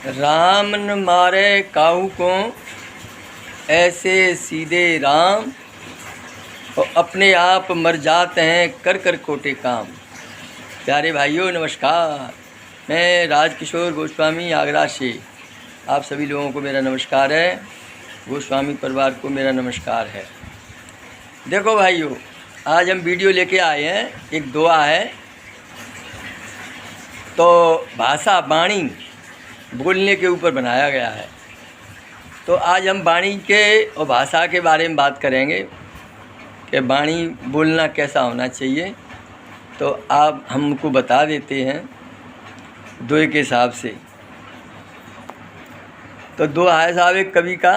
राम न मारे काहू को, ऐसे सीधे राम, और अपने आप मर जाते हैं कर कर खोटे काम। प्यारे भाइयों नमस्कार, मैं राजकिशोर गोस्वामी आगरा से आप सभी लोगों को मेरा नमस्कार है। गोस्वामी परिवार को मेरा नमस्कार है। देखो भाइयों, आज हम वीडियो लेके आए हैं, एक दुआ है। तो भाषा वाणी बोलने के ऊपर बनाया गया है। तो आज हम वाणी के और भाषा के बारे में बात करेंगे कि वाणी बोलना कैसा होना चाहिए। तो आप हमको बता देते हैं दुए के हिसाब से। तो दुआ है साहब एक कवि का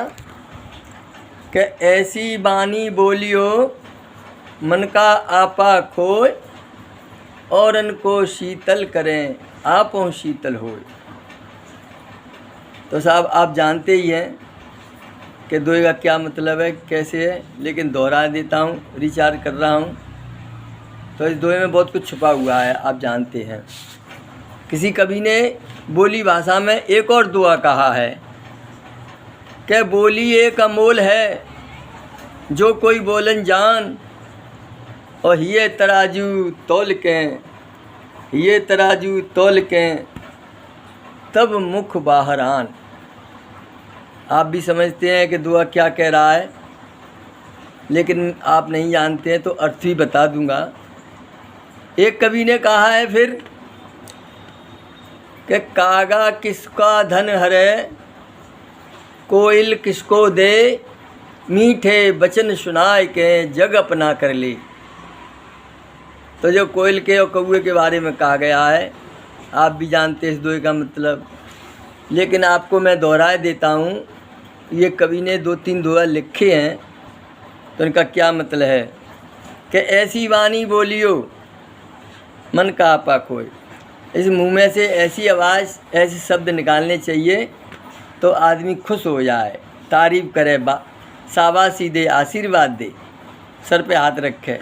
कि ऐसी वाणी बोलियो मन का आपा खोए, औरन को शीतल करें आपो शीतल होए। तो साहब आप जानते ही हैं कि दुए का क्या मतलब है, कैसे है, लेकिन दोहरा देता हूँ, रिचार्ज कर रहा हूँ। तो इस दुए में बहुत कुछ छुपा हुआ है, आप जानते हैं। किसी कवि ने बोली भाषा में एक और दुआ कहा है कि बोली एक अमोल है, जो कोई बोलन जान, और ये तराजू तौल के, ये तराजू तौल के, तब मुख बाहर आन। आप भी समझते हैं कि दुआ क्या कह रहा है, लेकिन आप नहीं जानते हैं तो अर्थ भी बता दूंगा। एक कवि ने कहा है फिर कि कागा किसका धन हरे, कोयल किसको दे, मीठे बचन सुनाए के जग अपना कर ले। तो जो कोयल के और कौए के बारे में कहा गया है, आप भी जानते हैं इस दुए का मतलब, लेकिन आपको मैं दोहराए देता हूँ। ये कवि ने 2-3 दुआ लिखे हैं, तो इनका क्या मतलब है कि ऐसी वाणी बोलियो मन का आपा खोए। इस मुंह में से ऐसी आवाज़, ऐसे शब्द निकालने चाहिए तो आदमी खुश हो जाए, तारीफ़ करे, शाबाशी दे, आशीर्वाद दे, सर पे हाथ रखे।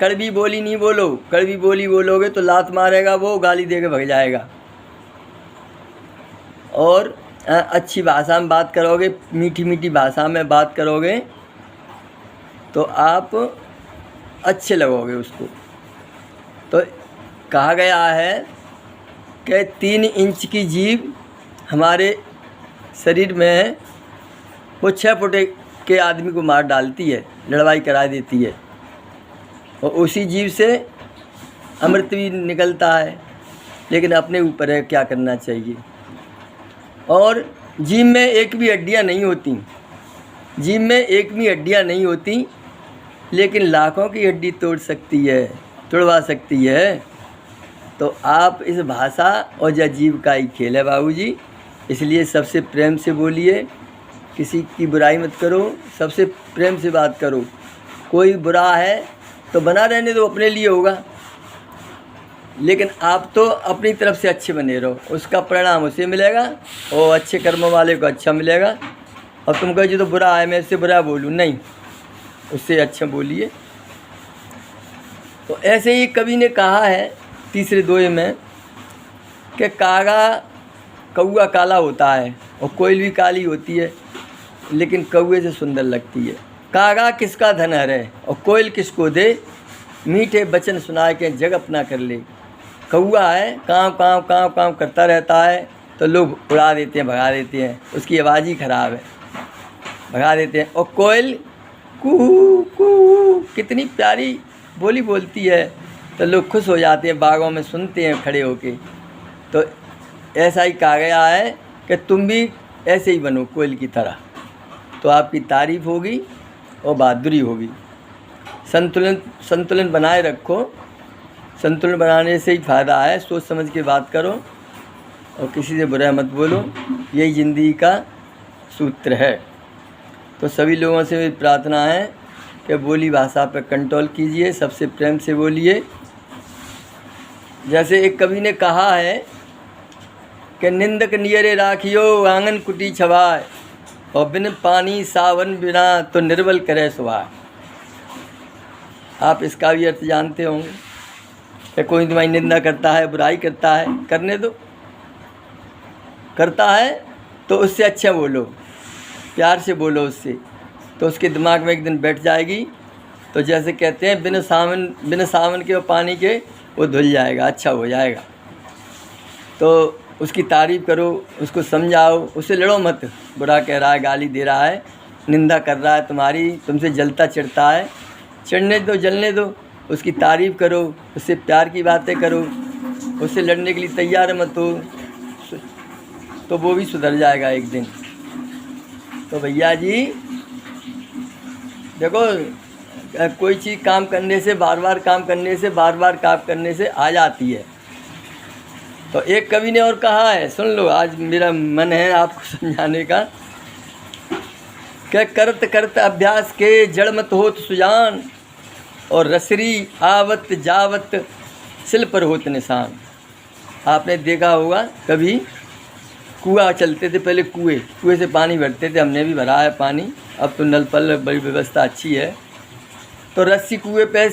कड़वी बोली नहीं बोलो, कड़वी बोली बोलोगे तो लात मारेगा वो, गाली दे के भग जाएगा। और अच्छी भाषा में बात करोगे, मीठी मीठी भाषा में बात करोगे तो आप अच्छे लगोगे उसको। तो कहा गया है कि 3 इंच की जीभ हमारे शरीर में है, वो 6 फुट के आदमी को मार डालती है, लड़वाई करा देती है। और उसी जीव से अमृत भी निकलता है, लेकिन अपने ऊपर है क्या करना चाहिए। और जीभ में एक भी हड्डियाँ नहीं होती, जीभ में एक भी हड्डियाँ नहीं होती, लेकिन लाखों की हड्डी तोड़ सकती है, तोड़वा सकती है। तो आप इस भाषा और या जीभ का ही खेल है बाबूजी, इसलिए सबसे प्रेम से बोलिए, किसी की बुराई मत करो, सबसे प्रेम से बात करो। कोई बुरा है तो बना रहने दो, अपने लिए होगा, लेकिन आप तो अपनी तरफ से अच्छे बने रहो, उसका परिणाम उसे मिलेगा और अच्छे कर्मों वाले को अच्छा मिलेगा। और तुम कहो जो तो बुरा है मैं इससे बुरा बोलूँ, नहीं, उससे अच्छा बोलिए। तो ऐसे ही कवि ने कहा है तीसरे दोहे में कि कौआ काला होता है और कोयल भी काली होती है, लेकिन कौए से सुंदर लगती है। कागा किसका धन है और कोयल किसको दे, मीठे बचन सुना के जग अपना कर ले। कौआ है काँव काँव काँव काँव करता रहता है, तो लोग उड़ा देते हैं, भगा देते हैं, उसकी आवाज़ ही ख़राब है, भगा देते हैं। और कोयल कू कू कितनी प्यारी बोली बोलती है, तो लोग खुश हो जाते हैं, बागों में सुनते हैं खड़े होके। तो ऐसा ही कहा गया है कि तुम भी ऐसे ही बनो कोयल की तरह, तो आपकी तारीफ़ होगी और बहादुरी होगी। संतुलन बनाए रखो, संतुलन बनाने से ही फ़ायदा है। सोच समझ के बात करो और किसी से बुरा मत बोलो, यही ज़िंदगी का सूत्र है। तो सभी लोगों से मेरी प्रार्थना है कि बोली भाषा पर कंट्रोल कीजिए, सबसे प्रेम से बोलिए। जैसे एक कवि ने कहा है कि निंदक नियरे राखियो आंगन कुटी छवाए, और बिन पानी सावन बिना तो निर्बल करे सुहाए। आप इसका भी अर्थ जानते होंगे कि कोई तुम्हारी निंदा करता है, बुराई करता है, करने दो, करता है तो उससे अच्छा बोलो, प्यार से बोलो उससे, तो उसके दिमाग में एक दिन बैठ जाएगी। तो जैसे कहते हैं बिना सावन के और पानी के वो धुल जाएगा, अच्छा हो जाएगा। तो उसकी तारीफ़ करो, उसको समझाओ, उससे लड़ो मत। बुरा कह रहा है, गाली दे रहा है, निंदा कर रहा है तुम्हारी, तुमसे जलता चिढ़ता है, चिढ़ने दो, जलने दो। उसकी तारीफ़ करो, उससे प्यार की बातें करो, उससे लड़ने के लिए तैयार मत हो, तो वो भी सुधर जाएगा एक दिन। तो भैया जी देखो, कोई चीज़ काम करने से, बार बार काम करने से, बार बार काम करने से आ जाती है। तो एक कवि ने और कहा है, सुन लो, आज मेरा मन है आपको समझाने का, कि करत करत अभ्यास के जड़ मत होत सुजान, और रसरी आवत जावत सिल पर होत निशान। आपने देखा होगा कभी कुआं चलते थे पहले, कुएं से पानी भरते थे, हमने भी भरा है पानी, अब तो नल पल बड़ी व्यवस्था अच्छी है। तो रस्सी कुएं पे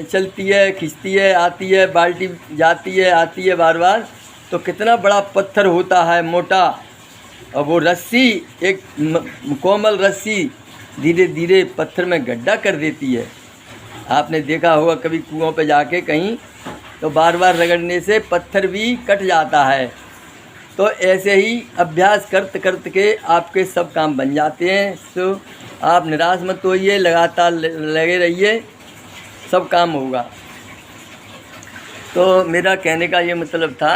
चलती है, खींचती है, आती है, बाल्टी जाती है, आती है बार बार, तो कितना बड़ा पत्थर होता है मोटा, और वो रस्सी, एक कोमल रस्सी धीरे धीरे पत्थर में गड्ढा कर देती है। आपने देखा होगा कभी कुओं पे जाके कहीं, तो बार बार रगड़ने से पत्थर भी कट जाता है। तो ऐसे ही अभ्यास करते करते के आपके सब काम बन जाते हैं। तो आप निराश मत होइए, लगातार लगे रहिए, सब काम होगा। तो मेरा कहने का ये मतलब था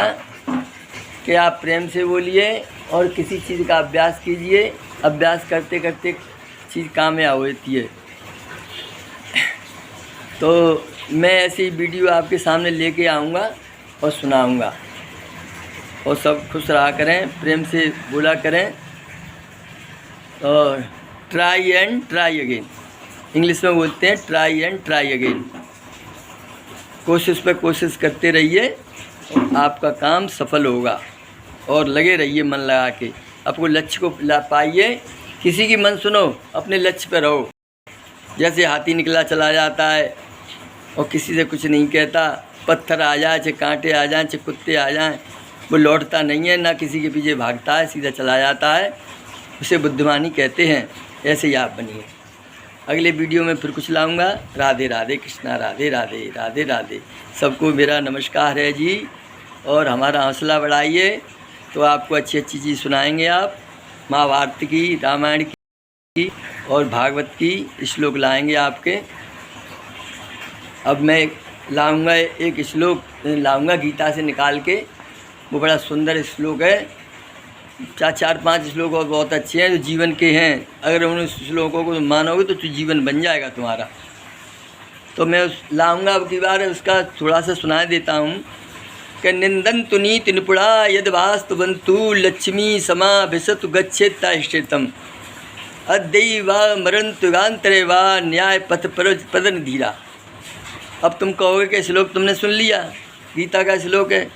कि आप प्रेम से बोलिए और किसी चीज़ का अभ्यास कीजिए। अभ्यास करते करते चीज़ कामयाब होती है। तो मैं ऐसी वीडियो आपके सामने लेके आऊँगा और सुनाऊँगा, और सब खुश रहा करें, प्रेम से बोला करें, और try and try again, English में बोलते हैं ट्राई एंड ट्राई अगेन। कोशिश पे कोशिश करते रहिए, आपका काम सफल होगा। और लगे रहिए मन लगा के, आपको लक्ष्य को पाइए, किसी की मन सुनो, अपने लक्ष्य पे रहो। जैसे हाथी निकला चला जाता है और किसी से कुछ नहीं कहता, पत्थर आ जाए, चाहे कांटे आ जाएँ, चाहे कुत्ते आ जाएँ, वो लौटता नहीं है, ना किसी के पीछे भागता है, सीधा चला जाता है, उसे बुद्धिमानी कहते हैं। ऐसे ही आप बनिए। अगले वीडियो में फिर कुछ लाऊंगा। राधे राधे कृष्णा, राधे राधे, राधे राधे। सबको मेरा नमस्कार है जी, और हमारा हौसला बढ़ाइए, तो आपको अच्छी अच्छी चीज़ सुनाएंगे। आप महाभारत की, रामायण की और भागवत की श्लोक लाएंगे आपके। अब मैं लाऊंगा एक श्लोक, लाऊंगा गीता से निकाल के, वो बड़ा सुंदर श्लोक है। 4-5 श्लोक और बहुत अच्छे हैं जो जीवन के हैं। अगर उन श्लोकों को मानोगे तो जीवन बन जाएगा तुम्हारा। तो मैं लाऊंगा अब की बार, उसका थोड़ा सा सुना देता हूँ कि निंदन्तु नीति निपुणा यद वास्तुवन्तु लक्ष्मी समा भिषतु गच्छेत्ता स्थितम अद्यैव मरन्तु गान्तरे वा न्याय पथ पदन धीरा। अब तुम कहोगे कि श्लोक तुमने सुन लिया, गीता का श्लोक है,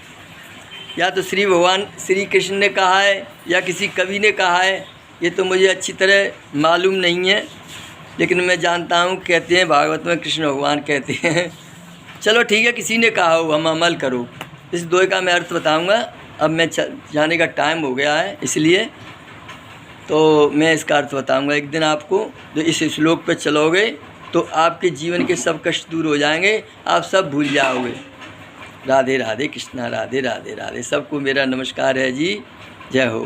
या तो श्री भगवान श्री कृष्ण ने कहा है या किसी कवि ने कहा है, ये तो मुझे अच्छी तरह मालूम नहीं है, लेकिन मैं जानता हूँ कहते हैं भागवत में कृष्ण भगवान कहते हैं। चलो ठीक है, किसी ने कहा हो, हम अमल करो। इस दोहे का मैं अर्थ बताऊँगा। अब मैं जाने का टाइम हो गया है, इसलिए तो मैं इसका अर्थ बताऊँगा एक दिन आपको। जो इस श्लोक पर चलोगे तो आपके जीवन के सब कष्ट दूर हो जाएंगे, आप सब भूल जाओगे। राधे राधे कृष्णा, राधे राधे, राधे। सबको मेरा नमस्कार है जी। जय हो।